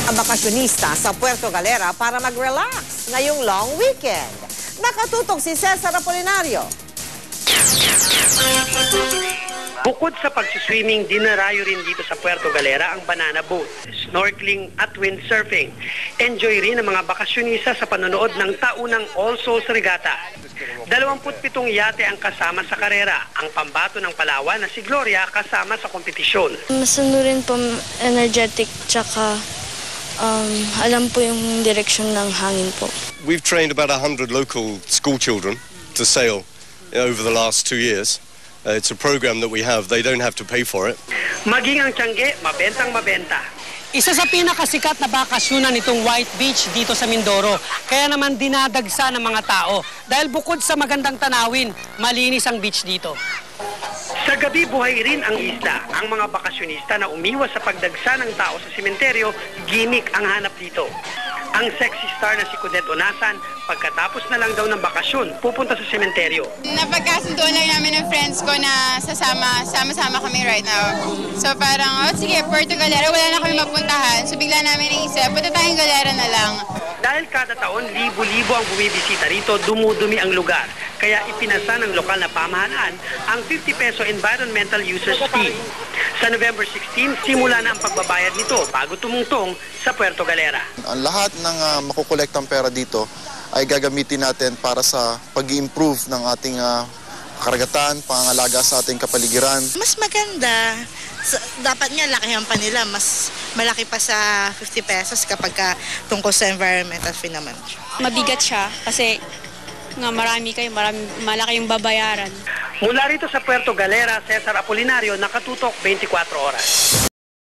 Ang bakasyonista sa Puerto Galera para mag-relax ngayong long weekend. Nakatutok si Cesar Apolinario. Bukod sa pagsiswimming, dinarayo rin dito sa Puerto Galera ang banana boat, snorkeling at windsurfing. Enjoy rin ang mga bakasyonista sa panonood ng taunang All Souls Regatta. 27 yate ang kasama sa karera. Ang pambato ng Palawan na si Gloria kasama sa kompetisyon. Mas rin po energetic tsaka alam po yung direction ng hangin po. We've trained about 100 local school children to sail over the last 2 years. It's a program that we have. They don't have to pay for it. Maging ang Tiangge, mabentang mabenta. Isa sa pinakasikat na bakasyonan itong White Beach dito sa Mindoro. Kaya naman dinadagsa ng mga tao. Dahil bukod sa magandang tanawin, malinis ang beach dito. Sa gabi, buhay rin ang isla. Ang mga bakasyonista na umiwas sa pagdagsa ng tao sa sementeryo, gimmick ang hanap dito. Ang sexy star na si Cudette Onasan, pagkatapos na lang daw ng bakasyon, pupunta sa sementeryo. Napagkasunduan lang namin ng friends ko na sama-sama kami right now. So parang, sige, Puerto Galera, wala na kami mapuntahan. So bigla namin naisip, punta tayong Galera na lang. Dahil kada taon, libo-libo ang bumibisita rito, dumudumi ang lugar. Kaya ipinasa ng lokal na pamahalaan ang 50 peso environmental users fee. Sa November 16, simula na ang pagbabayad nito bago tumungtong sa Puerto Galera. Ang lahat ng makukolektang pera dito ay gagamitin natin para sa pag-i-improve ng ating karagatan, pangangalaga sa ating kapaligiran. Mas maganda. Dapat nga lakihan pa nila. Mas malaki pa sa 50 pesos kapag tungkol sa environmental fee naman. Mabigat siya kasi nga malaki yung babayaran. Mula rito sa Puerto Galera, Cesar Apolinario, nakatutok 24 oras.